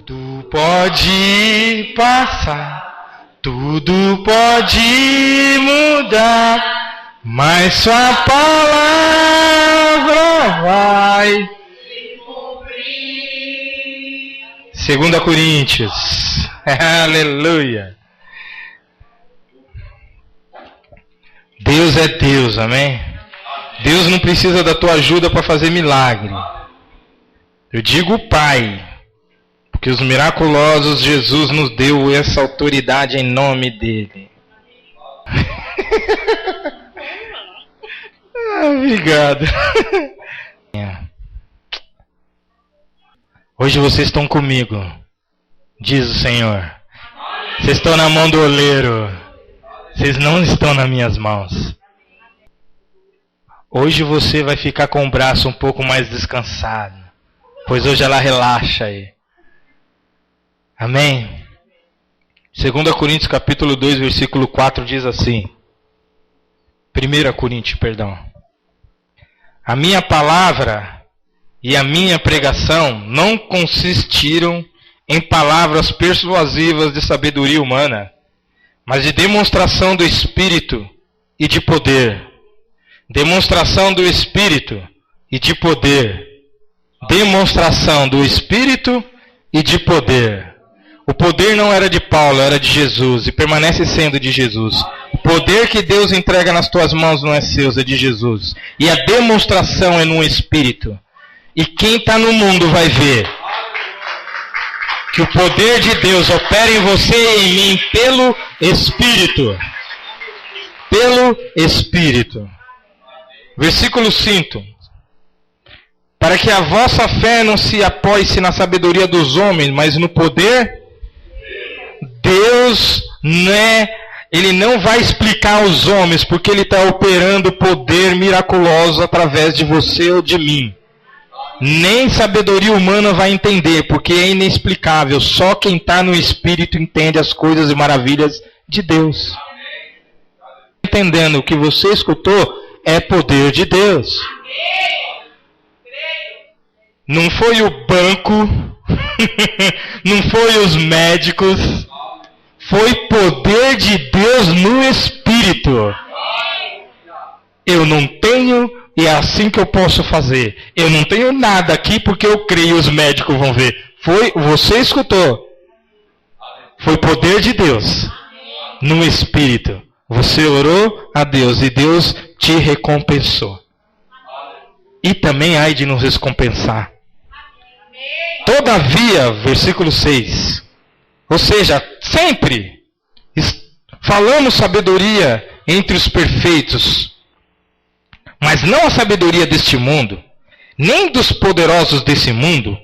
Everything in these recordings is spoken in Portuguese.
Tudo pode passar, tudo pode mudar, mas sua palavra vai se cumprir. 2 Coríntios. Aleluia. Deus é Deus, amém? Deus não precisa da tua ajuda para fazer milagre. Eu digo Pai, porque os miraculosos Jesus nos deu essa autoridade em nome dele. Obrigado. Hoje vocês estão comigo, diz o Senhor. Vocês estão na mão do oleiro. Vocês não estão nas minhas mãos. Hoje você vai ficar com o braço um pouco mais descansado, pois hoje ela relaxa aí. Amém? 2 Coríntios capítulo 2, versículo 4 diz assim. 1 Coríntios, perdão. A minha palavra e a minha pregação não consistiram em palavras persuasivas de sabedoria humana, mas de demonstração do Espírito e de poder. Demonstração do Espírito e de poder. Demonstração do Espírito e de poder. O poder não era de Paulo, era de Jesus e permanece sendo de Jesus. O poder que Deus entrega nas tuas mãos não é seu, é de Jesus. E a demonstração é no Espírito. E quem está no mundo vai ver que o poder de Deus opera em você e em mim pelo Espírito. Pelo Espírito. Versículo 5. Para que a vossa fé não se apoie-se na sabedoria dos homens, mas no poder. Deus Ele não vai explicar aos homens, porque Ele está operando poder miraculoso através de você ou de mim. Nem sabedoria humana vai entender, porque é inexplicável. Só quem está no Espírito entende as coisas e maravilhas de Deus. Entendendo o que você escutou é poder de Deus. Não foi o banco, não foi os médicos, foi poder de Deus no Espírito. Eu não tenho, e é assim que eu posso fazer. Eu não tenho nada aqui porque eu creio, os médicos vão ver. Você escutou. Foi poder de Deus no Espírito. Você orou a Deus e Deus te recompensou. E também há de nos recompensar. Todavia, versículo 6. Ou seja, sempre falamos sabedoria entre os perfeitos, mas não a sabedoria deste mundo, nem dos poderosos desse mundo,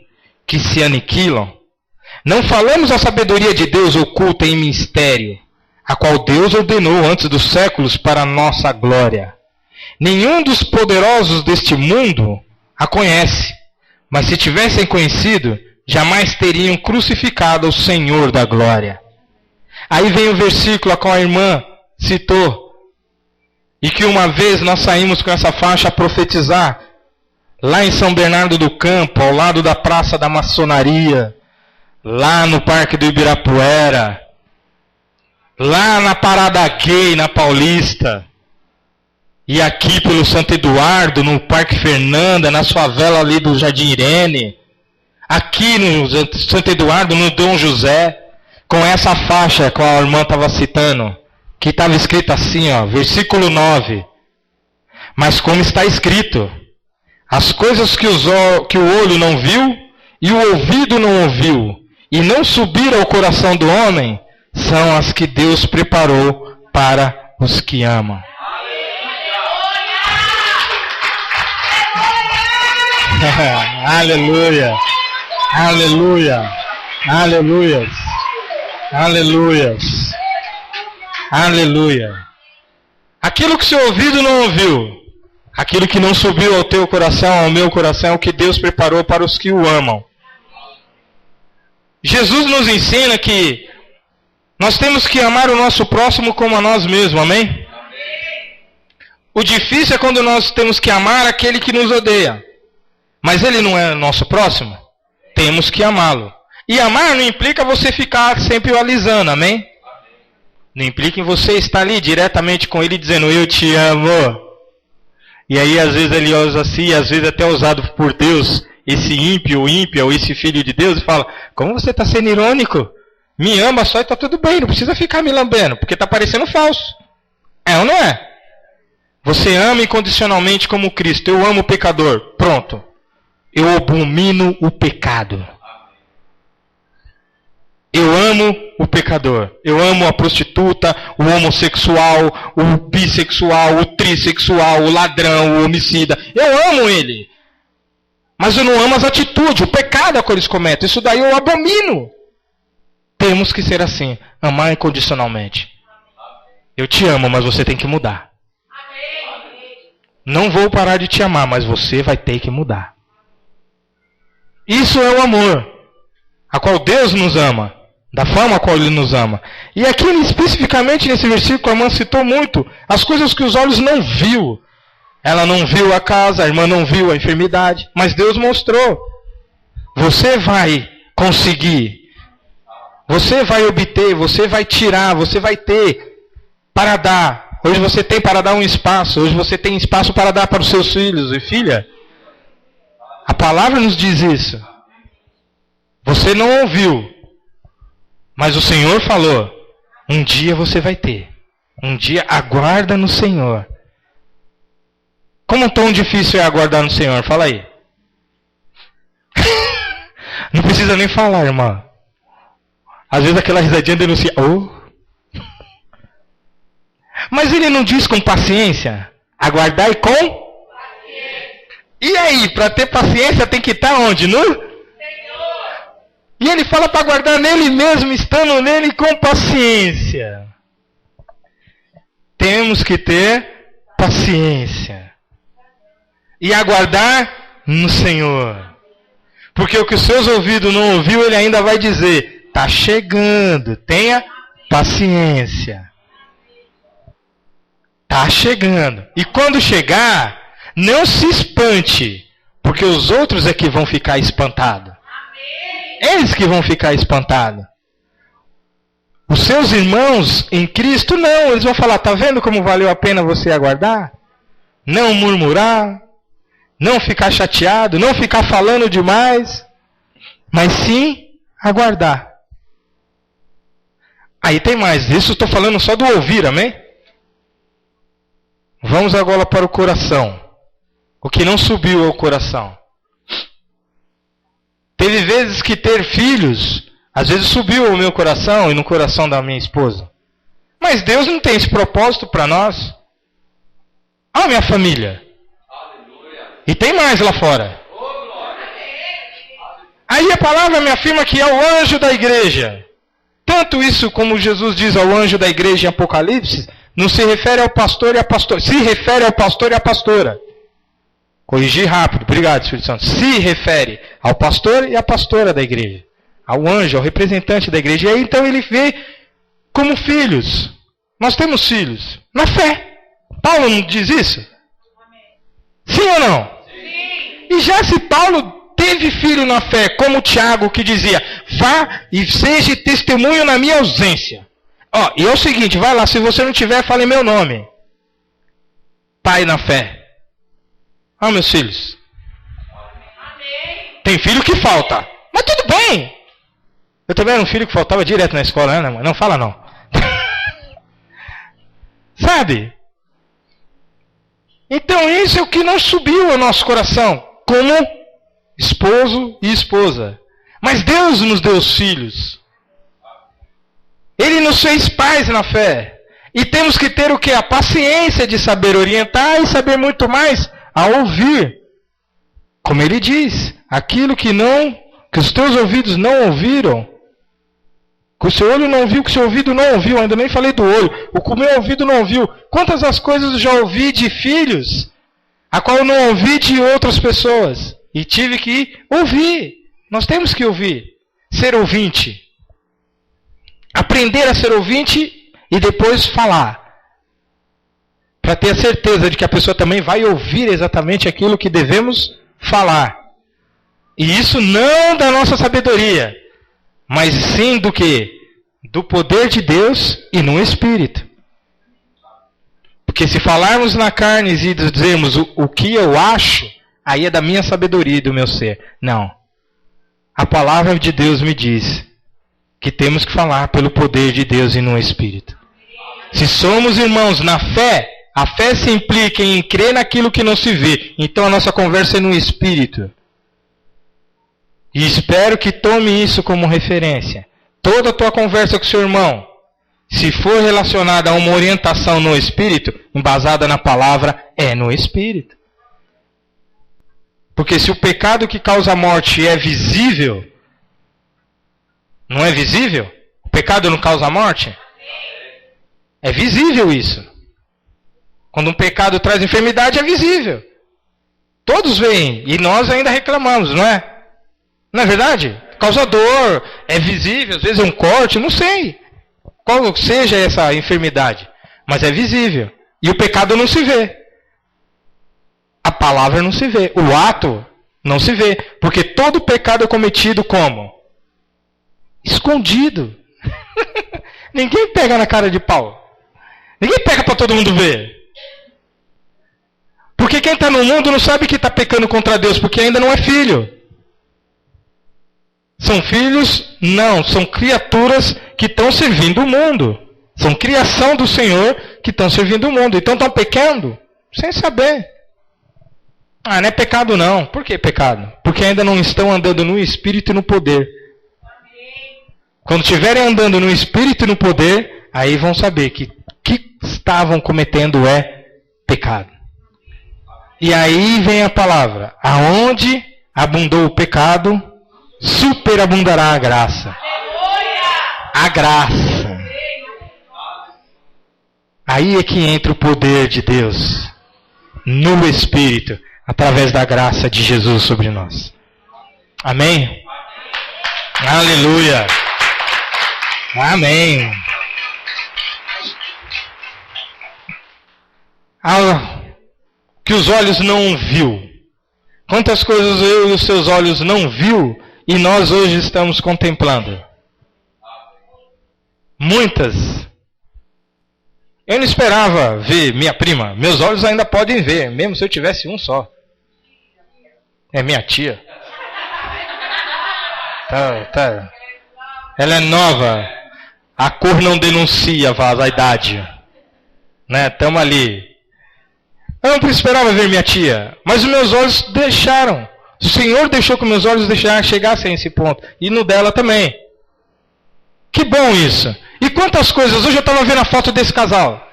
que se aniquilam. Não falamos a sabedoria de Deus oculta em mistério, a qual Deus ordenou antes dos séculos para a nossa glória. Nenhum dos poderosos deste mundo a conhece, mas se tivessem conhecido, jamais teriam crucificado o Senhor da glória. Aí vem o versículo a qual a irmã citou, e que uma vez nós saímos com essa faixa a profetizar, lá em São Bernardo do Campo, ao lado da Praça da Maçonaria, lá no Parque do Ibirapuera, lá na Parada Gay, na Paulista, e aqui pelo Santo Eduardo, no Parque Fernanda, na favela ali do Jardim Irene, aqui no Santo Eduardo, no Dom José, com essa faixa que a irmã estava citando, que estava escrito assim, ó, versículo 9. Mas como está escrito, as coisas que o olho não viu e o ouvido não ouviu, e não subiram ao coração do homem, são as que Deus preparou para os que amam. Aleluia, aleluia, aleluia, aleluia, aleluia. Aquilo que seu ouvido não ouviu, aquilo que não subiu ao teu coração, ao meu coração, é o que Deus preparou para os que o amam. Jesus nos ensina que nós temos que amar o nosso próximo como a nós mesmos, amém? O difícil é quando nós temos que amar aquele que nos odeia. Mas ele não é nosso próximo? Temos que amá-lo. E amar não implica você ficar sempre o alisando, amém? Não implica em você estar ali diretamente com ele dizendo, eu te amo. E aí às vezes ele usa assim, às vezes até usado por Deus, esse ímpio, ou esse filho de Deus, e fala, como você está sendo irônico? Me ama só e está tudo bem, não precisa ficar me lambendo, porque está parecendo falso. É ou não é? Você ama incondicionalmente como Cristo, eu amo o pecador, pronto. Eu abomino o pecado. Eu amo o pecador. Eu amo a prostituta, o homossexual, o bissexual, o trissexual, o ladrão, o homicida. Eu amo ele. Mas eu não amo as atitudes, o pecado que eles cometem. Isso daí eu abomino. Temos que ser assim. Amar incondicionalmente. Eu te amo, mas você tem que mudar. Não vou parar de te amar, mas você vai ter que mudar. Isso é o amor. A qual Deus nos ama. Da forma a qual Ele nos ama. E aqui, especificamente nesse versículo, a irmã citou muito as coisas que os olhos não viu. Ela não viu a casa, a irmã não viu a enfermidade, mas Deus mostrou. Você vai conseguir. Você vai obter, você vai tirar, você vai ter para dar. Hoje você tem para dar um espaço, hoje você tem espaço para dar para os seus filhos e filha. A palavra nos diz isso. Você não ouviu. Mas o Senhor falou, um dia você vai ter. Um dia aguarda no Senhor. Como tão difícil é aguardar no Senhor? Fala aí. Não precisa nem falar, irmã. Às vezes aquela risadinha denuncia. Oh. Mas ele não diz com paciência? Aguardar e com? Paciência. E aí, para ter paciência tem que estar onde? No? E ele fala para guardar nele mesmo, estando nele com paciência. Temos que ter paciência. E aguardar no Senhor. Porque o que os seus ouvidos não ouviu, ele ainda vai dizer, está chegando, tenha paciência. Está chegando. E quando chegar, não se espante, porque os outros é que vão ficar espantados. Eles que vão ficar espantados. Os seus irmãos em Cristo, não. Eles vão falar, está vendo como valeu a pena você aguardar? Não murmurar. Não ficar chateado. Não ficar falando demais. Mas sim, aguardar. Aí tem mais. Isso eu estou falando só do ouvir, amém? Vamos agora para o coração. O que não subiu ao coração. Teve vezes que ter filhos, às vezes subiu ao meu coração e no coração da minha esposa. Mas Deus não tem esse propósito para nós. Ah, minha família. E tem mais lá fora. Aí a palavra me afirma que é o anjo da igreja. Tanto isso como Jesus diz ao anjo da igreja em Apocalipse, não se refere ao pastor e à pastora. Se refere ao pastor e à pastora. Corrigir rápido, obrigado, Espírito Santo. Se refere ao pastor e à pastora da igreja. Ao anjo, ao representante da igreja. E aí então ele vê como filhos. Nós temos filhos. Na fé. Paulo não diz isso? Sim ou não? Sim. E já se Paulo teve filho na fé, como Tiago que dizia, vá e seja testemunho na minha ausência. Ó, e é o seguinte, vai lá, se você não tiver, fale meu nome. Pai na fé. Ah, meus filhos. Amém. Tem filho que falta. Mas tudo bem. Eu também era um filho que faltava direto na escola, né, mãe? Não fala não. Sabe? Então isso é o que não subiu ao nosso coração. Como esposo e esposa. Mas Deus nos deu os filhos. Ele nos fez pais na fé. E temos que ter o quê? A paciência de saber orientar e saber muito mais a ouvir, como ele diz, aquilo que os teus ouvidos não ouviram, que o seu olho não viu, que o seu ouvido não ouviu, ainda nem falei do olho, o que o meu ouvido não ouviu. Quantas as coisas eu já ouvi de filhos, a qual eu não ouvi de outras pessoas, e tive que ouvir. Nós temos que ouvir, ser ouvinte, aprender a ser ouvinte e depois falar. Para ter a certeza de que a pessoa também vai ouvir exatamente aquilo que devemos falar. E isso não da nossa sabedoria, mas sim do quê? Do poder de Deus e no Espírito. Porque se falarmos na carne e dizermos o que eu acho, aí é da minha sabedoria e do meu ser. Não. A palavra de Deus me diz que temos que falar pelo poder de Deus e no Espírito. Se somos irmãos na fé, a fé se implica em crer naquilo que não se vê. Então a nossa conversa é no Espírito. E espero que tome isso como referência. Toda a tua conversa com seu irmão, se for relacionada a uma orientação no Espírito, embasada na palavra, é no Espírito. Porque se o pecado que causa a morte é visível, não é visível? O pecado não causa a morte? É visível isso. Quando um pecado traz enfermidade, é visível. Todos veem, e nós ainda reclamamos, não é? Não é verdade? Causa dor, é visível, às vezes é um corte, não sei. Qual seja essa enfermidade. Mas é visível. E o pecado não se vê. A palavra não se vê. O ato não se vê. Porque todo pecado é cometido como? Escondido. Ninguém pega na cara de pau. Ninguém pega para todo mundo ver. Porque quem está no mundo não sabe que está pecando contra Deus, porque ainda não é filho. São filhos? Não, são criaturas que estão servindo o mundo. São criação do Senhor que estão servindo o mundo. Então estão pecando sem saber. Ah, não é pecado não. Por que pecado? Porque ainda não estão andando no Espírito e no poder. Quando estiverem andando no Espírito e no poder, aí vão saber que o que estavam cometendo é pecado. E aí vem a palavra. Aonde abundou o pecado, superabundará a graça. A graça. Aí é que entra o poder de Deus no Espírito, através da graça de Jesus sobre nós. Amém? Aleluia. Amém. Que os olhos não viu. Quantas coisas eu e os seus olhos não viu e nós hoje estamos contemplando? Muitas. Eu não esperava ver minha prima. Meus olhos ainda podem ver, mesmo se eu tivesse um só. É minha tia. Tá. Ela é nova. A cor não denuncia a idade. Né? Estamos ali. Eu não esperava ver minha tia. Mas os meus olhos deixaram. O Senhor deixou que meus olhos chegassem a esse ponto. E no dela também. Que bom isso. E quantas coisas. Hoje eu estava vendo a foto desse casal.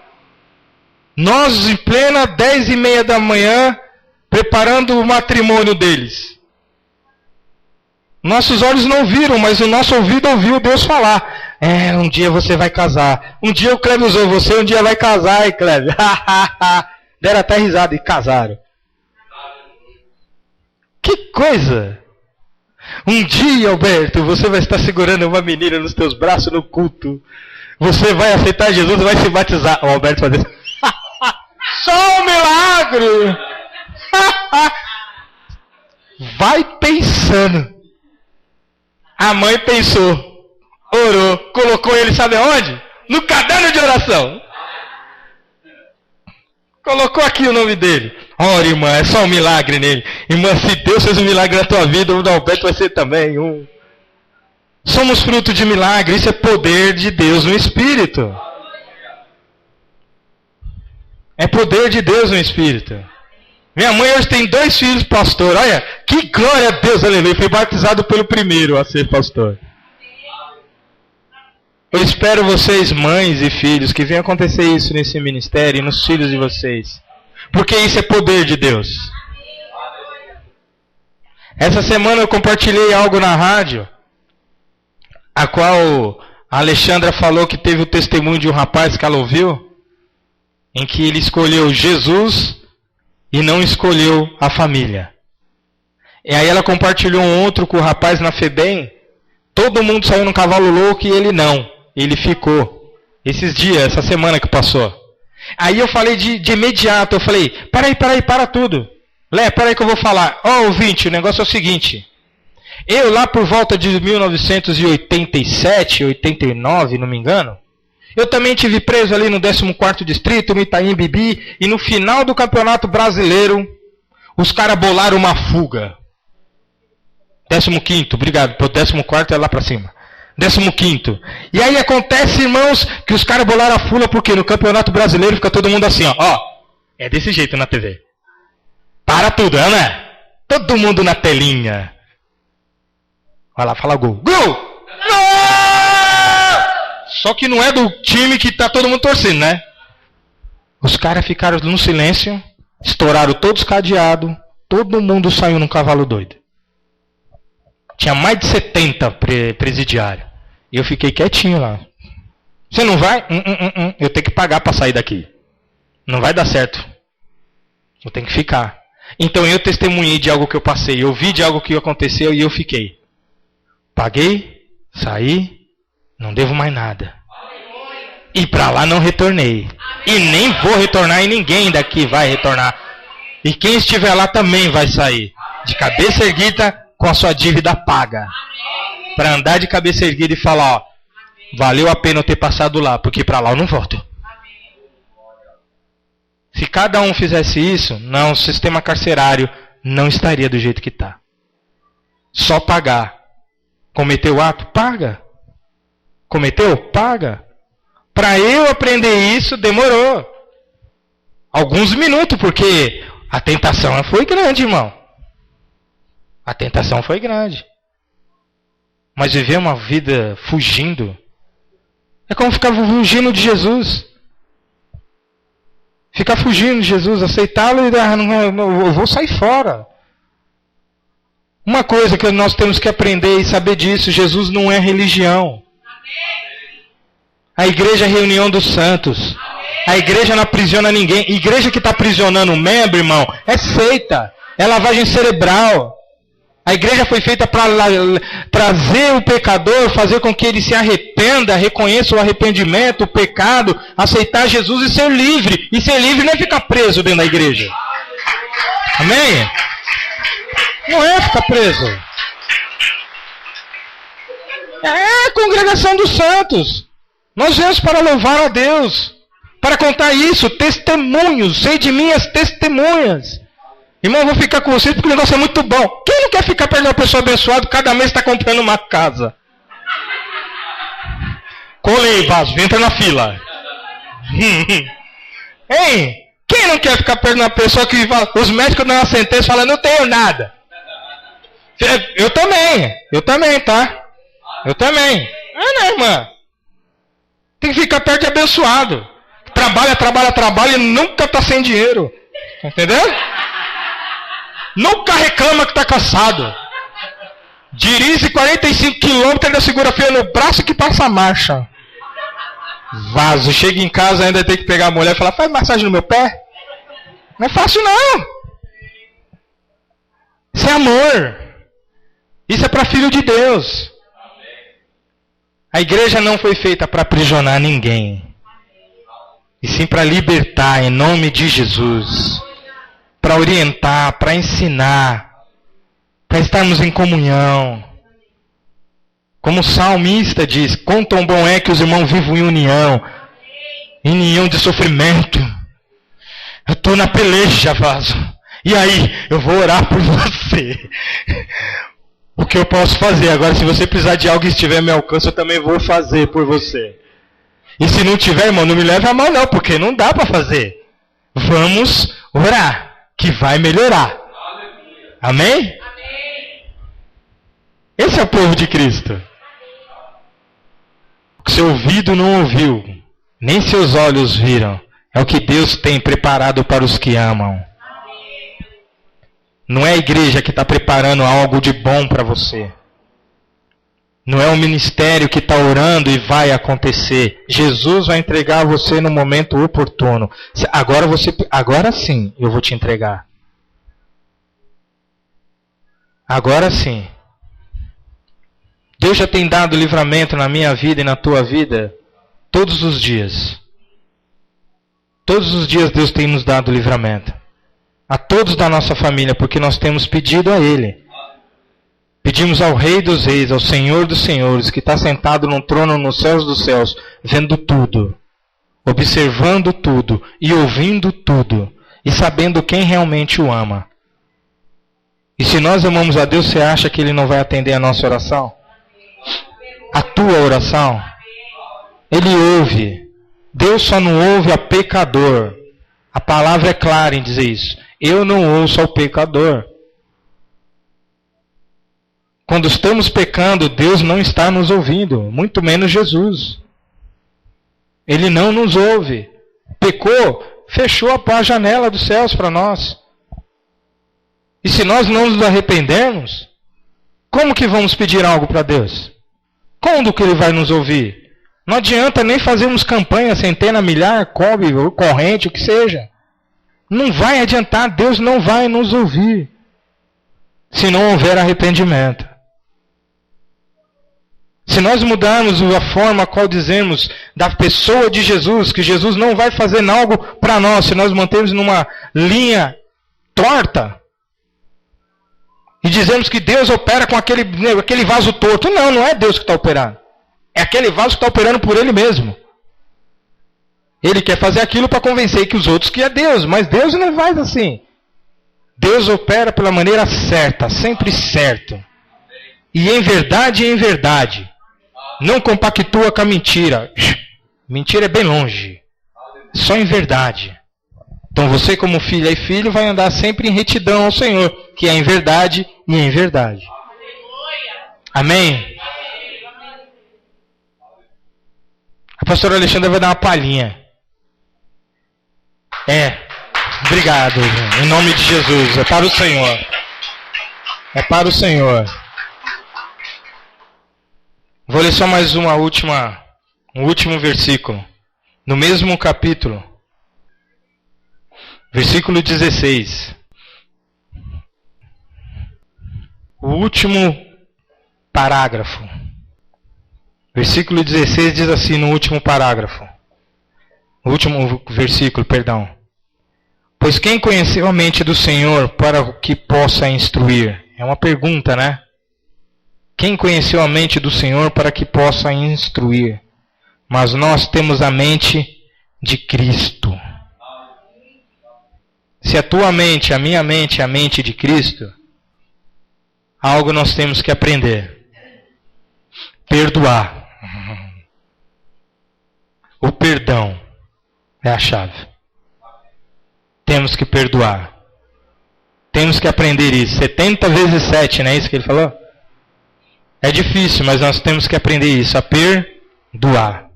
Nós em plena 10:30 da manhã. Preparando o matrimônio deles. Nossos olhos não viram, mas o nosso ouvido ouviu Deus falar. Um dia você vai casar. Um dia o Cleber usou você, um dia vai casar, hein, Cleber? Deram até risada e casaram. Que coisa! Um dia, Alberto, você vai estar segurando uma menina nos teus braços no culto. Você vai aceitar Jesus e vai se batizar. O Alberto vai dizer, só um milagre! Vai pensando. A mãe pensou, orou, colocou ele, sabe aonde? No caderno de oração. Colocou aqui o nome dele. Ora, irmã, é só um milagre nele. Irmã, se Deus fez um milagre na tua vida, o Alberto vai ser também um. Somos fruto de milagre, isso é poder de Deus no Espírito. É poder de Deus no Espírito. Minha mãe hoje tem 2 filhos pastor. Olha, que glória a Deus, aleluia. Fui batizado pelo primeiro a ser pastor. Eu espero vocês, mães e filhos, que venha acontecer isso nesse ministério e nos filhos de vocês. Porque isso é poder de Deus. Essa semana eu compartilhei algo na rádio, a qual a Alexandra falou que teve o testemunho de um rapaz que ela ouviu, em que ele escolheu Jesus e não escolheu a família. E aí ela compartilhou um outro com o rapaz na FEBEM. Todo mundo saiu num cavalo louco e ele não. Ele ficou. Esses dias, essa semana que passou. Aí eu falei de imediato. Eu falei, para tudo. Lé, para aí que eu vou falar. Ó, ouvinte, o negócio é o seguinte. Eu lá por volta de 1987, 89, não me engano, eu também tive preso ali no 14º Distrito, no Itaim Bibi, e no final do Campeonato Brasileiro, os caras bolaram uma fuga. 15º, obrigado, o 14º é lá pra cima. 15º. E aí acontece, irmãos, que os caras bolaram a fuga porque no Campeonato Brasileiro fica todo mundo assim, ó. É desse jeito na TV. Para tudo, né? Todo mundo na telinha. Vai lá, fala gol. Gol! Gol! Só que não é do time que tá todo mundo torcendo, né? Os caras ficaram no silêncio, estouraram todos os cadeados, todo mundo saiu num cavalo doido. Tinha mais de 70 presidiários. E eu fiquei quietinho lá. Você não vai? Eu tenho que pagar para sair daqui. Não vai dar certo. Eu tenho que ficar. Então eu testemunhei de algo que eu passei. Eu vi de algo que aconteceu e eu fiquei. Paguei, saí, não devo mais nada. E para lá não retornei. E nem vou retornar e ninguém daqui vai retornar. E quem estiver lá também vai sair. De cabeça erguida, com a sua dívida paga. Para andar de cabeça erguida e falar, valeu a pena eu ter passado lá, porque para lá eu não volto. Se cada um fizesse isso, não, o sistema carcerário não estaria do jeito que está. Só pagar. Cometeu o ato? Paga. Cometeu? Paga. Para eu aprender isso, demorou. Alguns minutos, porque a tentação foi grande, irmão. A tentação foi grande. Mas viver uma vida fugindo é como ficar fugindo de Jesus. Ficar fugindo de Jesus, aceitá-lo e eu vou sair fora. Uma coisa que nós temos que aprender e saber disso, Jesus não é religião. A igreja é a reunião dos santos. A igreja não aprisiona ninguém. A igreja que está aprisionando o membro, irmão, é seita. É lavagem cerebral. A igreja foi feita para trazer o pecador, fazer com que ele se arrependa, reconheça o arrependimento, o pecado, aceitar Jesus e ser livre. E ser livre não é ficar preso dentro da igreja. Amém? Não é ficar preso. É a congregação dos santos. Nós viemos para louvar a Deus. Para contar isso, testemunhos. Sei de minhas testemunhas. Irmão, eu vou ficar com vocês porque o negócio é muito bom. Quem não quer ficar perto de uma pessoa abençoada, cada mês está comprando uma casa? Colei, vaso, entra na fila. Hein? Quem não quer ficar perto de uma pessoa que os médicos dão uma sentença e falam, não tenho nada? Eu também, tá? Eu também. Não, irmã. Tem que ficar perto de abençoado. Trabalha e nunca está sem dinheiro. Entendeu? Nunca reclama que está cansado. Dirige 45 km, ainda segura feio no braço que passa a marcha. Vaso, chega em casa ainda tem que pegar a mulher e falar, faz massagem no meu pé. Não é fácil não. Isso é amor. Isso é para filho de Deus. A igreja não foi feita para aprisionar ninguém. E sim para libertar em nome de Jesus. Para orientar, para ensinar, para estarmos em comunhão. Como o salmista diz, quão tão bom é que os irmãos vivam em união de sofrimento. Eu estou na peleja, vaso. E aí, eu vou orar por você. O que eu posso fazer? Agora, se você precisar de algo que estiver ao meu alcance, eu também vou fazer por você. E se não tiver, irmão, não me leve a mão não, porque não dá para fazer. Vamos orar. Que vai melhorar. Amém? Esse é o povo de Cristo. O seu ouvido não ouviu, nem seus olhos viram. É o que Deus tem preparado para os que amam. Não é a igreja que está preparando algo de bom para você. Não é o ministério que está orando e vai acontecer. Jesus vai entregar a você no momento oportuno. Agora sim eu vou te entregar. Agora sim. Deus já tem dado livramento na minha vida e na tua vida todos os dias. Todos os dias Deus tem nos dado livramento. A todos da nossa família, porque nós temos pedido a Ele. Pedimos ao Rei dos Reis, ao Senhor dos Senhores, que está sentado num trono nos céus dos céus, vendo tudo, observando tudo e ouvindo tudo, e sabendo quem realmente o ama. E se nós amamos a Deus, você acha que Ele não vai atender a nossa oração? A tua oração? Ele ouve. Deus só não ouve a pecador. A palavra é clara em dizer isso. Eu não ouço ao pecador. Quando estamos pecando, Deus não está nos ouvindo, muito menos Jesus. Ele não nos ouve. Pecou, fechou a janela dos céus para nós. E se nós não nos arrependermos, como que vamos pedir algo para Deus? Quando que Ele vai nos ouvir? Não adianta nem fazermos campanha, centena, milhar, cobre, corrente, o que seja. Não vai adiantar, Deus não vai nos ouvir, se não houver arrependimento. Se nós mudarmos a forma a qual dizemos da pessoa de Jesus, que Jesus não vai fazer algo para nós, se nós mantermos numa linha torta, e dizemos que Deus opera com aquele vaso torto. Não, não é Deus que está operando. É aquele vaso que está operando por Ele mesmo. Ele quer fazer aquilo para convencer que os outros que é Deus, mas Deus não faz assim. Deus opera pela maneira certa, sempre certo. E em verdade. Não compactua com a mentira. Mentira é bem longe. Só em verdade. Então você, como filha e filho, vai andar sempre em retidão ao Senhor, que é em verdade e em verdade. Amém? A pastora Alexandra vai dar uma palhinha. Obrigado. Em nome de Jesus. É para o Senhor. É para o Senhor. Vou ler só mais um último versículo. No mesmo capítulo. Versículo 16. O último parágrafo. Versículo 16 diz assim no último parágrafo. O último versículo, perdão. Pois quem conheceu a mente do Senhor para que possa instruir? É uma pergunta, né? Quem conheceu a mente do Senhor para que possa instruir? Mas nós temos a mente de Cristo. Se a tua mente, a minha mente é a mente de Cristo, algo nós temos que aprender. Perdoar. O perdão é a chave. Temos que perdoar. Temos que aprender isso. 70 vezes 7, não é isso que ele falou? É difícil, mas nós temos que aprender isso, a perdoar.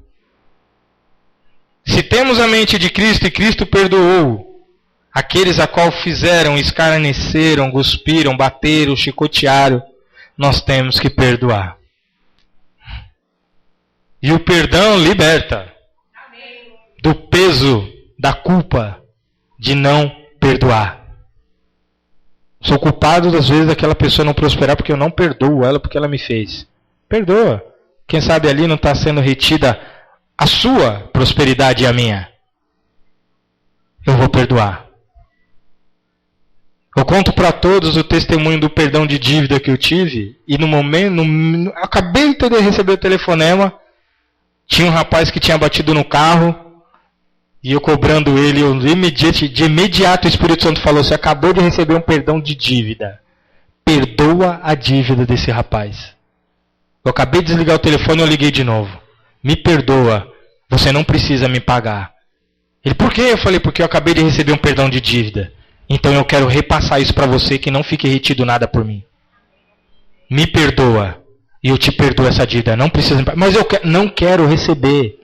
Se temos a mente de Cristo e Cristo perdoou aqueles a qual fizeram, escarneceram, cuspiram, bateram, chicotearam, nós temos que perdoar. E o perdão liberta do peso, da culpa de não perdoar. Sou culpado das vezes daquela pessoa não prosperar porque eu não perdoo ela porque ela me fez. Perdoa. Quem sabe ali não está sendo retida a sua prosperidade e a minha. Eu vou perdoar. Eu conto para todos o testemunho do perdão de dívida que eu tive. E no momento, acabei de receber o telefonema. Tinha um rapaz que tinha batido no carro. E eu cobrando ele, de imediato o Espírito Santo falou: você acabou de receber um perdão de dívida. Perdoa a dívida desse rapaz. Eu acabei de desligar o telefone e eu liguei de novo. Me perdoa, você não precisa me pagar. Ele, por quê? Eu falei, porque eu acabei de receber um perdão de dívida. Então eu quero repassar isso para você, que não fique retido nada por mim. Me perdoa. E eu te perdoo essa dívida. Não precisa me pagar. Mas eu não quero receber.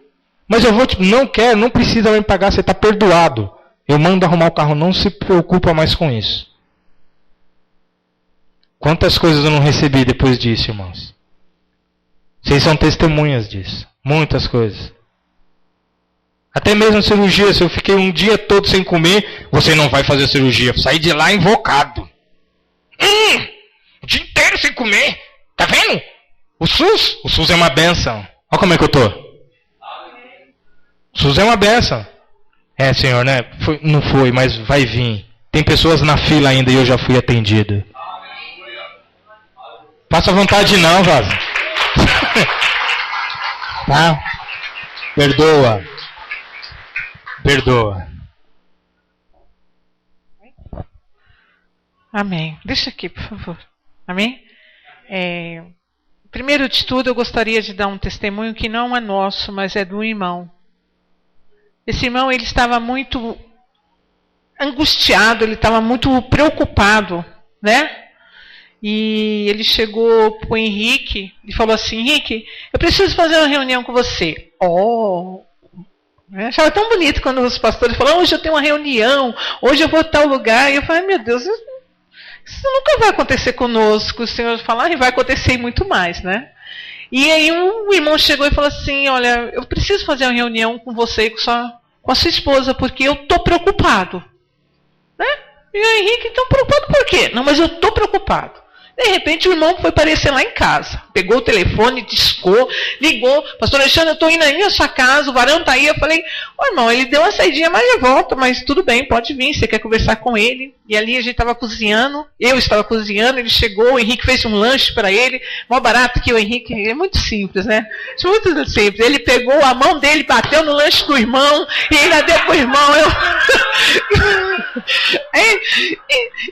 Mas eu não quero, não precisa me pagar, você está perdoado. Eu mando arrumar o carro, não se preocupa mais com isso. Quantas coisas eu não recebi depois disso, irmãos? Vocês são testemunhas disso. Muitas coisas. Até mesmo cirurgia, se eu fiquei um dia todo sem comer, você não vai fazer cirurgia. Saí de lá invocado. O dia inteiro sem comer. Tá vendo? O SUS é uma bênção. Olha como é que eu tô. O SUS é uma benção. É, Senhor, né? Não foi, mas vai vir. Tem pessoas na fila ainda e eu já fui atendido. Faça vontade não, vaza. Tá? Perdoa. Perdoa. Amém. Deixa aqui, por favor. Amém? Primeiro de tudo, eu gostaria de dar um testemunho que não é nosso, mas é do irmão. Esse irmão, ele estava muito angustiado, ele estava muito preocupado, né? E ele chegou para o Henrique e falou assim: Henrique, eu preciso fazer uma reunião com você. Achava tão bonito quando os pastores falam: hoje eu tenho uma reunião, hoje eu vou a tal lugar. E eu falei: meu Deus, isso nunca vai acontecer conosco. O Senhor fala: e vai acontecer muito mais, né? E aí um irmão chegou e falou assim: olha, eu preciso fazer uma reunião com você e com a sua esposa, porque eu estou preocupado. Né? E o Henrique, então preocupado por quê? Não, mas eu estou preocupado. De repente o irmão foi aparecer lá em casa. Pegou o telefone, discou, ligou. Pastor Alexandre, eu estou indo aí na sua casa, o varão está aí. Eu falei: irmão, ele deu uma saidinha, mas eu volto. Mas tudo bem, pode vir, você quer conversar com ele. E ali a gente estava cozinhando, eu estava cozinhando, ele chegou, o Henrique fez um lanche para ele. Mó barato que o Henrique, é muito simples, né? Muito simples. Ele pegou a mão dele, bateu no lanche do irmão, e ainda deu pro irmão.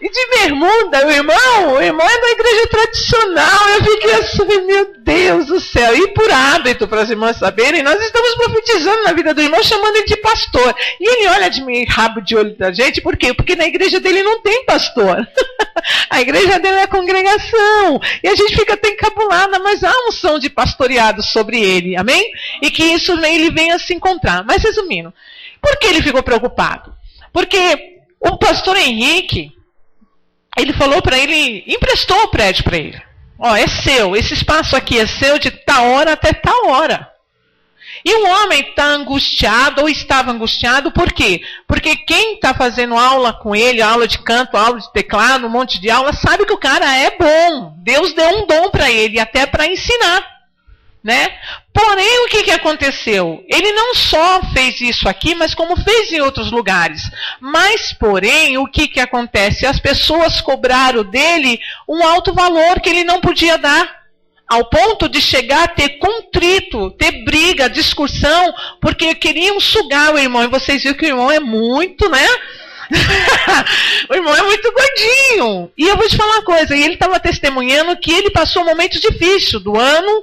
E de bermuda, o irmão é da igreja tradicional. Eu fiquei assim: meu Deus do céu. E por hábito, para as irmãs saberem, nós estamos profetizando na vida do irmão, chamando ele de pastor. E ele olha de rabo de olho da gente, por quê? Porque na igreja dele não tem pastor. A igreja dele é congregação. E a gente fica até encabulada, mas há um som de pastoreado sobre ele. Amém? E que isso ele venha se encontrar. Mas resumindo, por que ele ficou preocupado? Porque o pastor Henrique, ele falou para ele, emprestou o prédio para ele. É seu, esse espaço aqui é seu de tal hora até tal hora. E o homem está angustiado, ou estava angustiado, por quê? Porque quem está fazendo aula com ele, aula de canto, aula de teclado, um monte de aula, sabe que o cara é bom. Deus deu um dom para ele, até para ensinar. Né? Porém, o que aconteceu? Ele não só fez isso aqui, mas como fez em outros lugares. Mas, porém, o que acontece? As pessoas cobraram dele um alto valor que ele não podia dar. Ao ponto de chegar a ter contrito, ter briga, discussão, porque queriam sugar o irmão. E vocês viram que o irmão é muito, né? O irmão é muito gordinho. E eu vou te falar uma coisa, e ele estava testemunhando que ele passou um momento difícil do ano,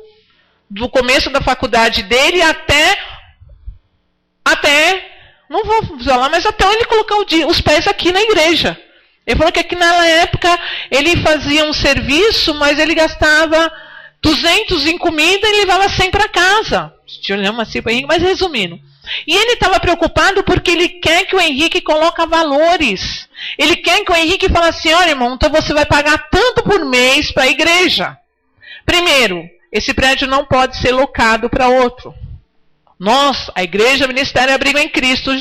do começo da faculdade dele até, não vou falar, mas até ele colocar os pés aqui na igreja. Ele falou que aqui na época ele fazia um serviço, mas ele gastava 200 em comida e levava 100 para casa. Te olhamos assim para o Henrique, mas resumindo. E ele estava preocupado porque ele quer que o Henrique coloque valores. Ele quer que o Henrique fale assim: olha, irmão, então você vai pagar tanto por mês para a igreja. Primeiro, esse prédio não pode ser locado para outro. Nós, a igreja, Ministério Abrigo em Cristo,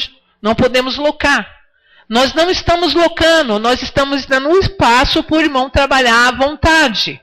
não podemos locar. Nós não estamos locando, nós estamos dando um espaço para o irmão trabalhar à vontade.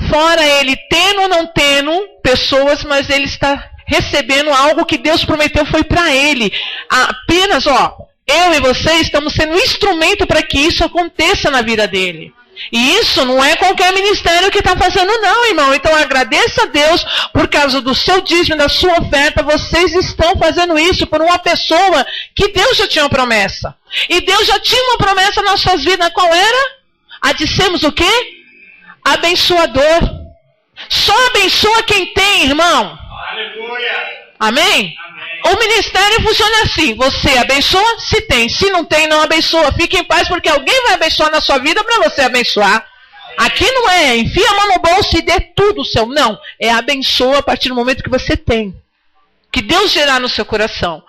Fora ele tendo ou não tendo pessoas, mas ele está recebendo algo que Deus prometeu foi para ele. Apenas, eu e você estamos sendo um instrumento para que isso aconteça na vida dele. E isso não é qualquer ministério que está fazendo, não, irmão. Então agradeça a Deus por causa do seu dízimo, da sua oferta. Vocês estão fazendo isso por uma pessoa que Deus já tinha uma promessa. E Deus já tinha uma promessa nas suas vidas. Qual era? A de sermos o quê? Abençoador. Só abençoa quem tem, irmão. Aleluia. Amém? O ministério funciona assim: você abençoa se tem, se não tem, não abençoa. Fique em paz, porque alguém vai abençoar na sua vida para você abençoar. Aqui não é enfia a mão no bolso e dê tudo o seu. Não, é abençoa a partir do momento que você tem, que Deus gerar no seu coração.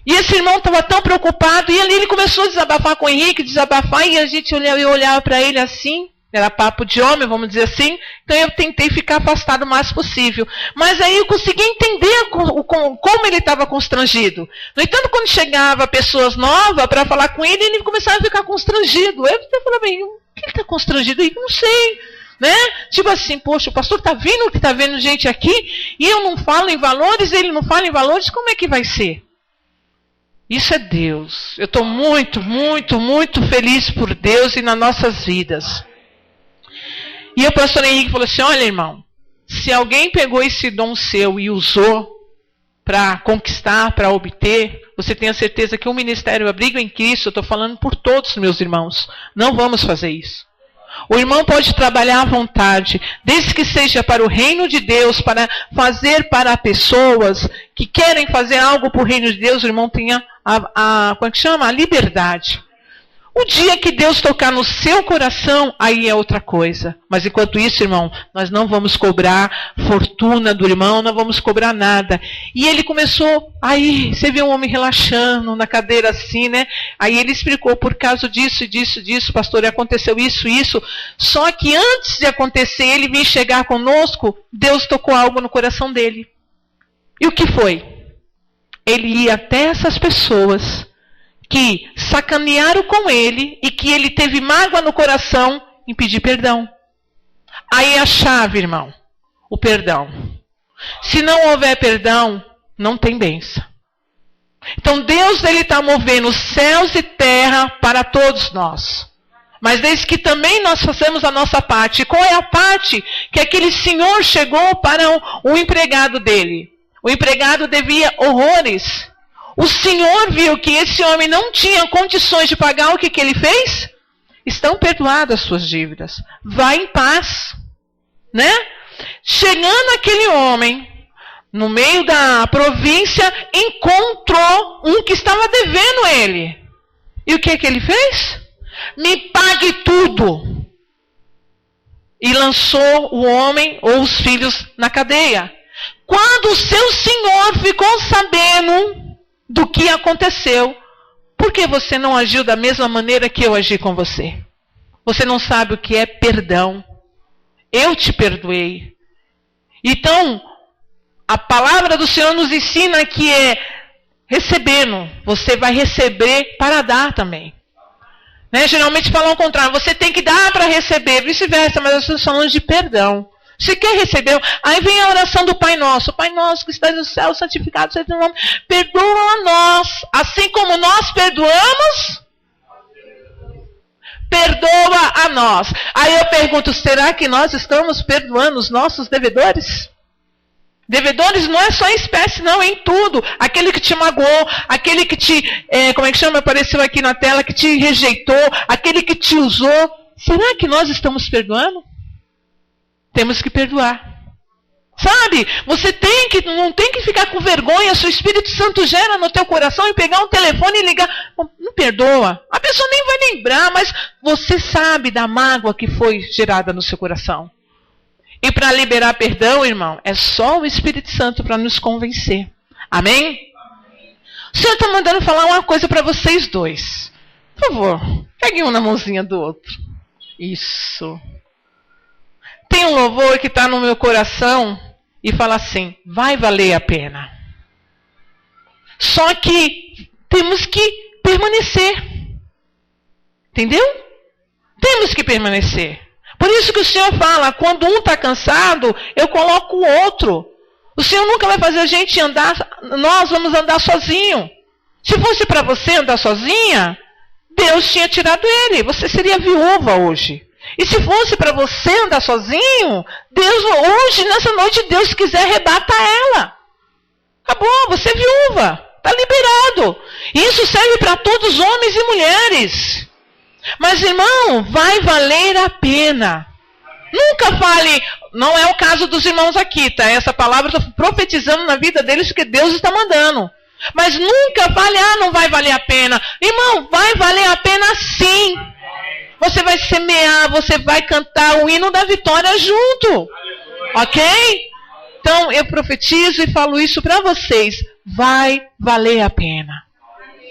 E esse irmão estava tão preocupado, e ali ele começou a desabafar com o Henrique, e a gente olhava para ele assim. Era papo de homem, vamos dizer assim. Então eu tentei ficar afastado o mais possível. Mas aí eu consegui entender como ele estava constrangido. No entanto, quando chegava pessoas novas para falar com ele, ele começava a ficar constrangido. Eu falava: bem, o que ele está constrangido aí? Não sei. Né? Tipo assim, poxa, o pastor está vindo, que está vendo gente aqui, e eu não falo em valores, ele não fala em valores, como é que vai ser? Isso é Deus. Eu estou muito, muito, muito feliz por Deus e nas nossas vidas. E o pastor Henrique falou assim, olha, irmão, se alguém pegou esse dom seu e usou para conquistar, para obter, você tenha certeza que o Ministério Abrigo em Cristo, eu estou falando por todos meus irmãos, não vamos fazer isso. O irmão pode trabalhar à vontade, desde que seja para o reino de Deus, para fazer para pessoas que querem fazer algo para o reino de Deus, o irmão tenha como é que chama? A liberdade. O dia que Deus tocar no seu coração, aí é outra coisa. Mas enquanto isso, irmão, nós não vamos cobrar fortuna do irmão, não vamos cobrar nada. E ele começou, aí você viu um homem relaxando na cadeira assim, né? Aí ele explicou, por causa disso, pastor, aconteceu isso. Só que antes de acontecer, ele vir chegar conosco, Deus tocou algo no coração dele. E o que foi? Ele ia até essas pessoas que sacanearam com ele e que ele teve mágoa no coração em pedir perdão. Aí é a chave, irmão, o perdão. Se não houver perdão, não tem bênção. Então Deus está movendo céus e terra para todos nós. Mas desde que também nós façamos a nossa parte. E qual é a parte? Que aquele senhor chegou para o empregado dele. O empregado devia horrores. O Senhor viu que esse homem não tinha condições de pagar, o que ele fez? Estão perdoadas as suas dívidas. Vá em paz. Né? Chegando aquele homem, no meio da província, encontrou um que estava devendo ele. E o que ele fez? Me pague tudo. E lançou o homem ou os filhos na cadeia. Quando o seu senhor ficou sabendo do que aconteceu, por que você não agiu da mesma maneira que eu agi com você? Você não sabe o que é perdão. Eu te perdoei. Então, a palavra do Senhor nos ensina que é recebendo. Você vai receber para dar também. Né? Geralmente falam o contrário. Você tem que dar para receber, vice-versa, mas nós estamos falando de perdão. Você quer receber? Aí vem a oração do Pai Nosso. Pai Nosso que está no céu, santificado seja o teu nome. Perdoa a nós, assim como nós perdoamos. Perdoa a nós. Aí eu pergunto, será que nós estamos perdoando os nossos devedores? Devedores não é só em espécie, não, é em tudo. Aquele que te magoou, aquele que te, apareceu aqui na tela, que te rejeitou, aquele que te usou. Será que nós estamos perdoando? Temos que perdoar. Sabe? Você não tem que ficar com vergonha. Se o Espírito Santo gera no teu coração e pegar um telefone e ligar, não perdoa. A pessoa nem vai lembrar, mas você sabe da mágoa que foi gerada no seu coração. E para liberar perdão, irmão, é só o Espírito Santo para nos convencer. Amém? O Senhor está mandando falar uma coisa para vocês dois. Por favor, peguem um na mãozinha do outro. Isso. Tem um louvor que está no meu coração e fala assim, vai valer a pena. Só que temos que permanecer. Entendeu? Temos que permanecer. Por isso que o Senhor fala, quando um está cansado, eu coloco o outro. O Senhor nunca vai fazer a gente andar, nós vamos andar sozinho. Se fosse para você andar sozinha, Deus tinha tirado ele. Você seria viúva hoje. E se fosse para você andar sozinho, Deus hoje, nessa noite, Deus quiser, arrebata ela. Acabou, você é viúva. Está liberado. Isso serve para todos, homens e mulheres. Mas, irmão, vai valer a pena. Nunca fale, não é o caso dos irmãos aqui, tá? Essa palavra eu estou profetizando na vida deles que Deus está mandando. Mas nunca fale, não vai valer a pena. Irmão, vai valer a pena sim. Você vai semear, você vai cantar o hino da vitória junto. Ok? Então, eu profetizo e falo isso para vocês. Vai valer a pena.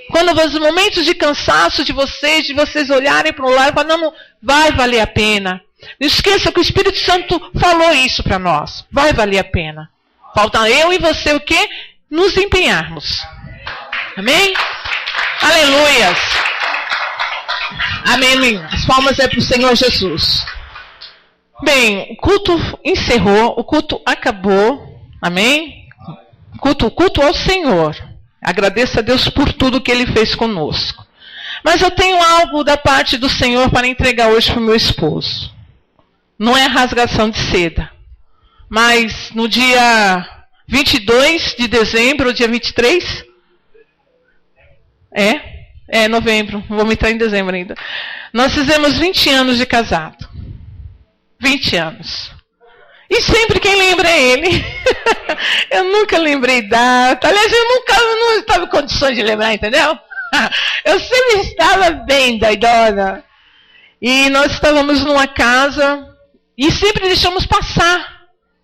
Quando os momentos de cansaço de vocês olharem para o lado e falar, não, vai valer a pena. Não esqueça que o Espírito Santo falou isso para nós. Vai valer a pena. Falta eu e você o quê? Nos empenharmos. Amém? Aleluias. Amém. As palmas é para o Senhor Jesus. Bem, o culto encerrou, o culto acabou. Amém? Culto ao Senhor. Agradeço a Deus por tudo que Ele fez conosco. Mas eu tenho algo da parte do Senhor para entregar hoje para o meu esposo. Não é rasgação de seda. Mas no dia 22 de dezembro, dia 23? É novembro, vamos entrar em dezembro ainda. Nós fizemos 20 anos de casado. 20 anos. E sempre quem lembra é ele. Eu nunca lembrei data. Aliás, eu não estava em condições de lembrar, entendeu? Eu sempre estava bem doidona. E nós estávamos numa casa e sempre deixamos passar.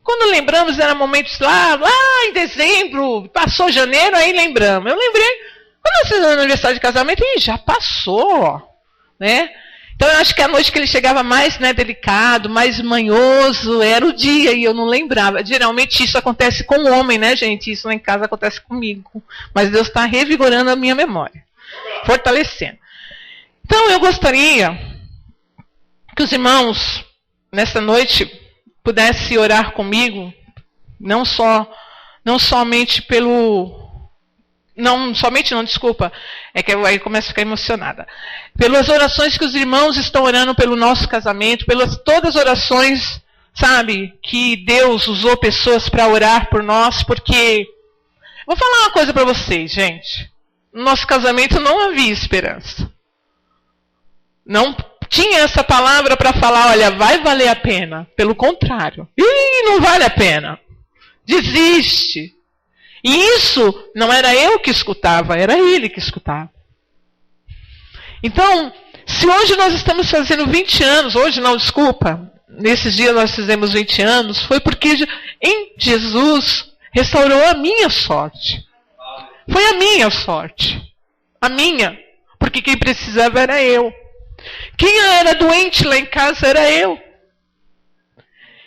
Quando lembramos, era momentos lá em dezembro, passou janeiro, aí lembramos. Eu lembrei, quando nós fizemos aniversário de casamento, já passou, né? Então eu acho que a noite que ele chegava mais, né, delicado, mais manhoso, era o dia, e eu não lembrava. Geralmente isso acontece com o homem, né, gente? Isso lá em casa acontece comigo. Mas Deus está revigorando a minha memória, fortalecendo. Então eu gostaria que os irmãos, nessa noite, pudessem orar comigo, não somente, desculpa, é que eu aí começo a ficar emocionada. Pelas orações que os irmãos estão orando pelo nosso casamento, pelas todas as orações, sabe, que Deus usou pessoas para orar por nós, porque vou falar uma coisa para vocês, gente. No nosso casamento não havia esperança. Não tinha essa palavra para falar, olha, vai valer a pena. Pelo contrário. Não vale a pena. Desiste. E isso não era eu que escutava, era ele que escutava. Então, se hoje nós estamos fazendo 20 anos, hoje não, desculpa, nesses dias nós fizemos 20 anos, foi porque em Jesus restaurou a minha sorte. Foi a minha sorte. A minha. Porque quem precisava era eu. Quem era doente lá em casa era eu.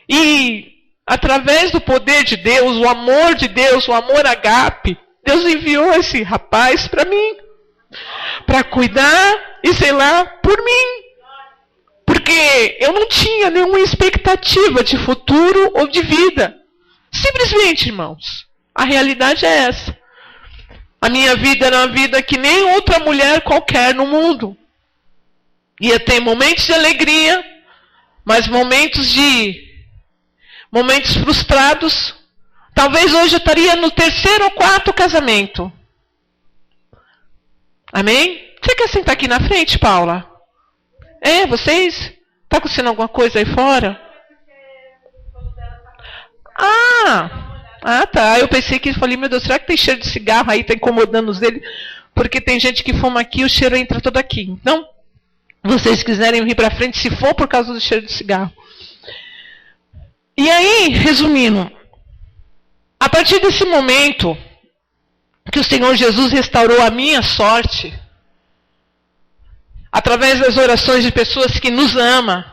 E através do poder de Deus, o amor agape, Deus enviou esse rapaz para mim. Para cuidar e zelar por mim. Porque eu não tinha nenhuma expectativa de futuro ou de vida. Simplesmente, irmãos, a realidade é essa. A minha vida era uma vida que nem outra mulher qualquer no mundo. Ia ter momentos de alegria, mas momentos frustrados. Talvez hoje eu estaria no 3º ou 4º casamento. Amém? Você quer sentar aqui na frente, Paula? Vocês? Está acontecendo alguma coisa aí fora? Tá. Eu pensei que falei, meu Deus, será que tem cheiro de cigarro aí, está incomodando os dele? Porque tem gente que fuma aqui e o cheiro entra todo aqui. Então, vocês quiserem vir para frente, se for por causa do cheiro de cigarro. E aí, resumindo, a partir desse momento que o Senhor Jesus restaurou a minha sorte, através das orações de pessoas que nos amam,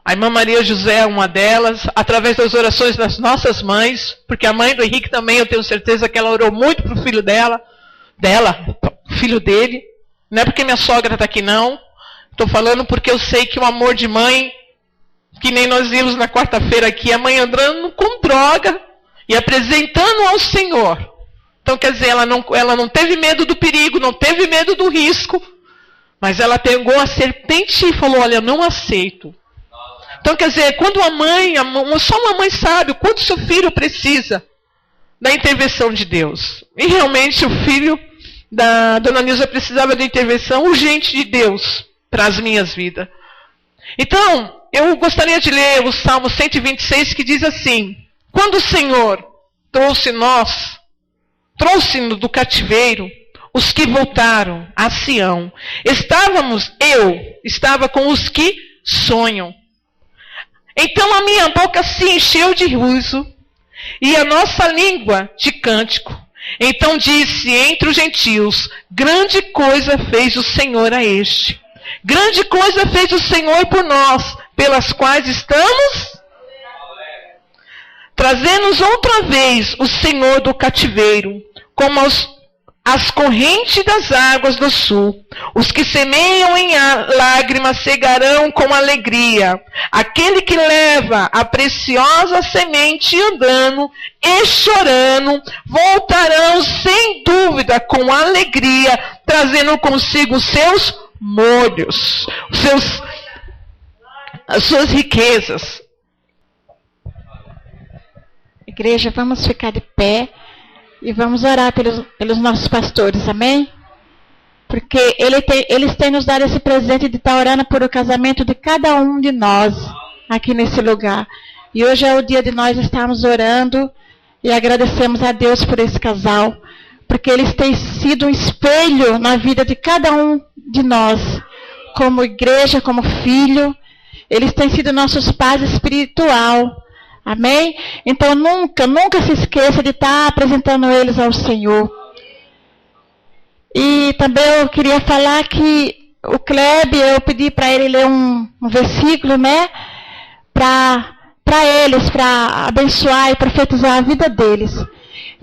a irmã Maria José é uma delas, através das orações das nossas mães, porque a mãe do Henrique também, eu tenho certeza que ela orou muito para o filho filho dele, não é porque minha sogra está aqui não, estou falando porque eu sei que o amor de mãe, que nem nós vimos na quarta-feira aqui, a mãe andando com droga e apresentando ao Senhor. Então, quer dizer, ela não teve medo do perigo, não teve medo do risco, mas ela pegou a serpente e falou, olha, eu não aceito. Então, quer dizer, quando só uma mãe sabe o quanto seu filho precisa da intervenção de Deus. E realmente o filho da dona Nilza precisava da intervenção urgente de Deus para as minhas vidas. Então, eu gostaria de ler o Salmo 126, que diz assim, quando o Senhor trouxe-nos do cativeiro, os que voltaram a Sião, estava com os que sonham. Então a minha boca se encheu de riso, e a nossa língua de cântico. Então disse entre os gentios, grande coisa fez o Senhor a este. Grande coisa fez o Senhor por nós, pelas quais estamos trazendo-nos outra vez o Senhor do cativeiro, como as correntes das águas do sul. Os que semeiam em lágrimas cegarão com alegria. Aquele que leva a preciosa semente andando e chorando, voltarão sem dúvida com alegria, trazendo consigo os seus molhos, as suas riquezas. Igreja, vamos ficar de pé e vamos orar pelos nossos pastores, amém? Porque eles têm nos dado esse presente de estar orando por o casamento de cada um de nós aqui nesse lugar. E hoje é o dia de nós estarmos orando e agradecemos a Deus por esse casal, porque eles têm sido um espelho na vida de cada um de nós, como igreja, como filho. Eles têm sido nossos pais espiritual. Amém? Então nunca se esqueça de estar apresentando eles ao Senhor. E também eu queria falar que o Kleber, eu pedi para ele ler um versículo, né? Para eles, para abençoar e profetizar a vida deles.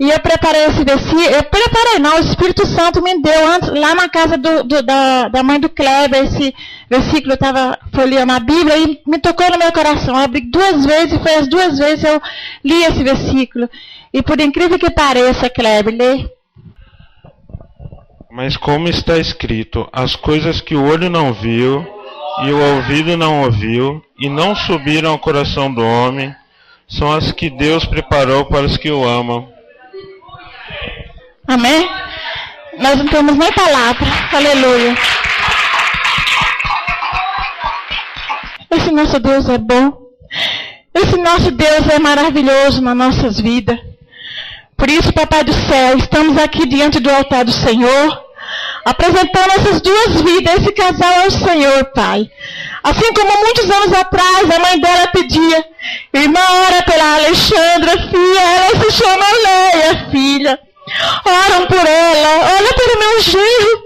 E eu preparei esse versículo, o Espírito Santo me deu antes, lá na casa da mãe do Kleber, esse versículo, eu estava folheando a Bíblia e me tocou no meu coração. Eu abri 2 vezes e foi as 2 vezes eu li esse versículo. E por incrível que pareça, Kleber, lê. Mas como está escrito, as coisas que o olho não viu e o ouvido não ouviu e não subiram ao coração do homem, são as que Deus preparou para os que o amam. Amém? Nós não temos nem palavra. Aleluia. Esse nosso Deus é bom. Esse nosso Deus é maravilhoso nas nossas vidas. Por isso, Papai do céu, estamos aqui diante do altar do Senhor, apresentando essas 2 vidas, esse casal ao Senhor, Pai. Assim como muitos anos atrás, a mãe dela pedia, irmã, ora pela Alexandra, filha, ela se chama Leia, filha. Oram por ela, olha pelo meu genro,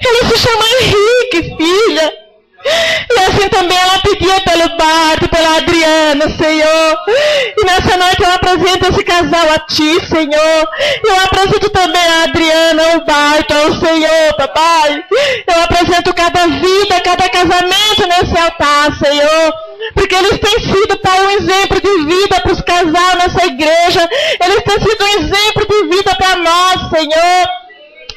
ele se chama Henrique, filha. E assim também ela pedia pelo Bart, pela Adriana, Senhor. E nessa noite eu apresento esse casal a Ti, Senhor. Eu apresento também a Adriana, o Bart, ao Senhor, Papai. Eu apresento cada vida, cada casamento nesse altar, Senhor. Porque eles têm sido, Pai, um exemplo de vida para os casais nessa igreja. Eles têm sido um exemplo de vida para nós, Senhor.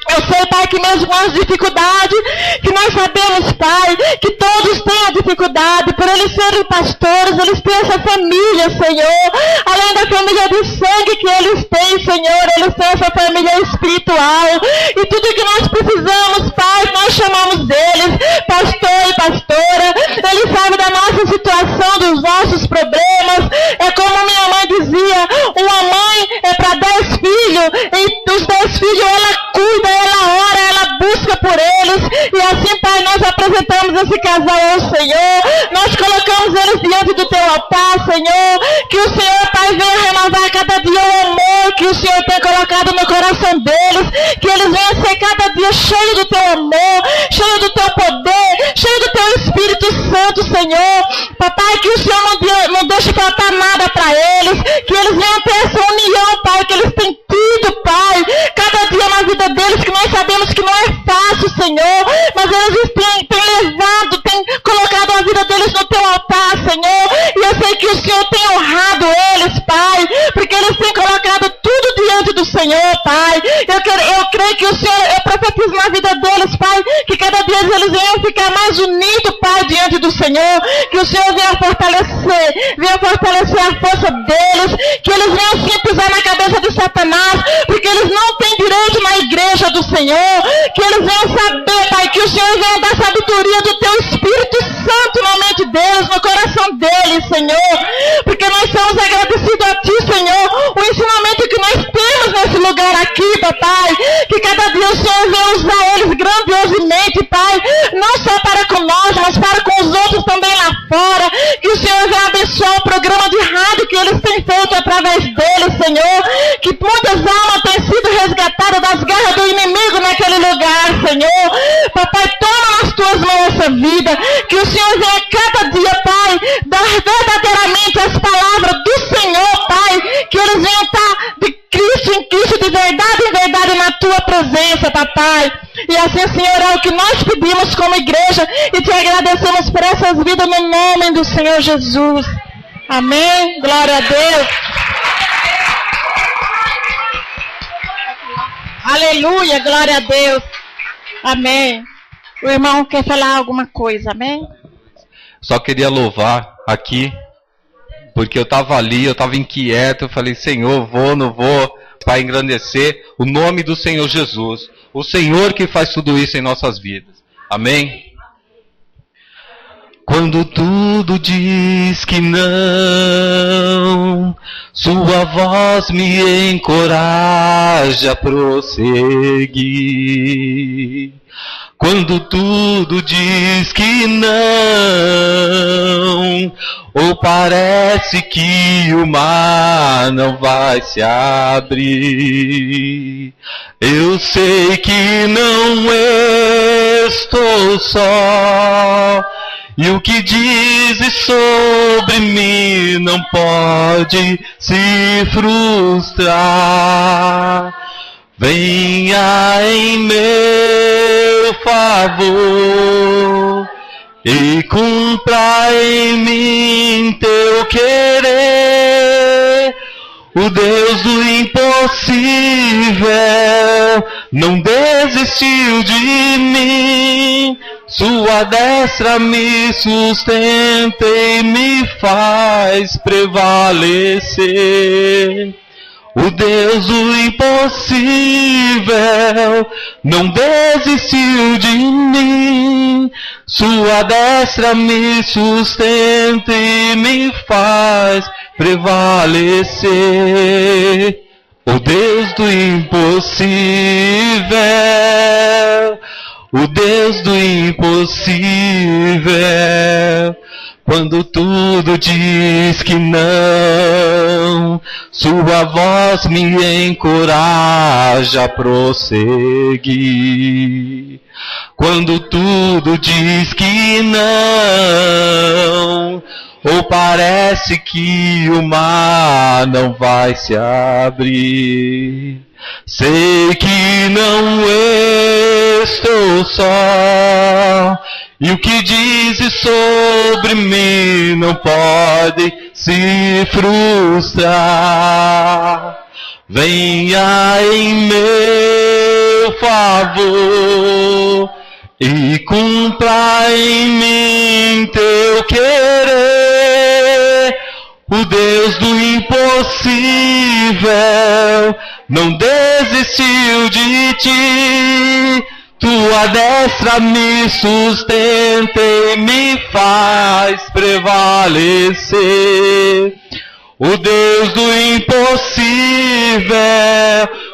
Eu sei, Pai, que mesmo com as dificuldades, que nós sabemos, Pai, que todos têm a dificuldade, por eles serem pastores, eles têm essa família, Senhor, além da família de sangue que eles têm, Senhor, eles têm essa família espiritual, e tudo que nós precisamos, Pai, nós chamamos deles, pastor e pastora, eles sabem da nossa situação, dos nossos problemas, é como minha mãe dizia, uma mãe é para 10 filhos, e dos 10 filhos ela cuida, ela ora, ela busca por eles. E assim, Pai, nós apresentamos esse casal ao Senhor. Nós colocamos eles diante do Teu altar, Senhor. Que o Senhor, Pai, venha renovar cada dia o amor que o Senhor tem colocado no coração deles. Que eles venham ser cada dia cheios do Teu amor, cheios do Teu poder, cheios do Teu Espírito Santo, Senhor. Papai, que o Senhor não deixe faltar nada para eles. Que eles venham ter essa união, Pai, que eles têm tido, Pai, cada dia na vida deles, que nós sabemos que não é fácil, Senhor, mas eles têm levado, têm colocado a vida deles no Teu altar, Senhor, e eu sei que o Senhor tem honrado eles, Pai, porque eles têm colocado tudo diante do Senhor, Pai. Eu creio que o Senhor, eu profetizo na vida deles, Pai, que cada dia eles venham ficar mais unidos, Pai, diante do Senhor, que o Senhor venha fortalecer a força deles, que eles venham sim pisar na cabeça de Satanás, porque eles não têm direito na igreja do Senhor, que eles venham saber, Pai, que o Senhor venha dar sabedoria do Teu Espírito Santo na mente deles, no coração deles, Senhor, porque nós somos agradecidos a Ti, Senhor, o ensinamento que nós temos nesse lugar aqui, Papai, que cada dia o Senhor venha usar eles grandiosamente, Pai, não só para com nós, mas para com os outros também lá fora, que o Senhor venha abençoar o programa de rádio que eles têm feito através deles, Senhor, que muitas almas têm sido resgatadas das garras do inimigo naquele lugar, Senhor. Papai, toma nas Tuas mãos essa vida, que o Senhor venha cada dia, Pai, dar verdadeiramente as palavras do Senhor, Pai, que eles venham estar de Cristo em Cristo, de verdade em verdade na Tua presença, Papai. E assim, Senhor, é o que nós pedimos como igreja e Te agradecemos por essas vidas no nome do Senhor Jesus. Amém. Glória a Deus. Aleluia, glória a Deus. Amém. O irmão quer falar alguma coisa, amém? Só queria louvar aqui, porque eu estava ali, eu estava inquieto, eu falei, Senhor, vou, não vou, para engrandecer o nome do Senhor Jesus. O Senhor que faz tudo isso em nossas vidas. Amém? Quando tudo diz que não, sua voz me encoraja a prosseguir. Quando tudo diz que não, ou parece que o mar não vai se abrir, eu sei que não estou só, e o que dizes sobre mim não pode se frustrar. Venha em meu favor e cumpra em mim teu querer. O Deus do impossível não desistiu de mim. Sua destra me sustenta e me faz prevalecer. O Deus do impossível não desistiu de mim. Sua destra me sustenta e me faz prevalecer. O Deus do impossível, o Deus do impossível. Quando tudo diz que não, sua voz me encoraja a prosseguir. Quando tudo diz que não, ou parece que o mar não vai se abrir, sei que não estou só, e o que dizes sobre mim não pode se frustrar. Venha em meu favor e cumpra em mim teu querer. O Deus do impossível não desistiu de ti. Tua destra me sustenta e me faz prevalecer. O Deus do impossível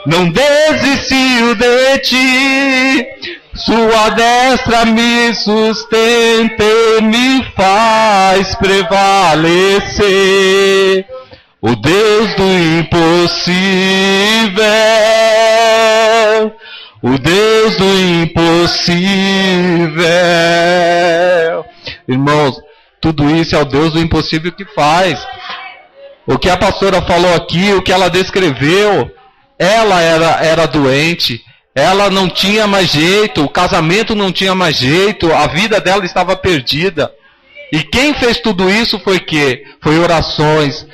não desistiu de ti. Sua destra me sustenta e me faz prevalecer. O Deus do impossível, o Deus do impossível. Irmãos, tudo isso é o Deus do impossível que faz. O que a pastora falou aqui, o que ela descreveu, ela era doente, ela não tinha mais jeito, o casamento não tinha mais jeito, a vida dela estava perdida. E quem fez tudo isso foi quê? Foi orações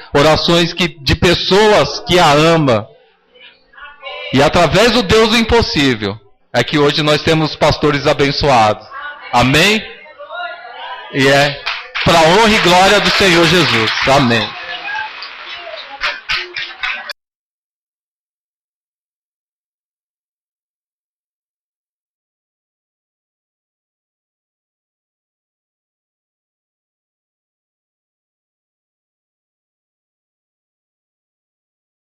de pessoas que a amam. E através do Deus do impossível, é que hoje nós temos pastores abençoados. Amém? E é para a honra e glória do Senhor Jesus. Amém.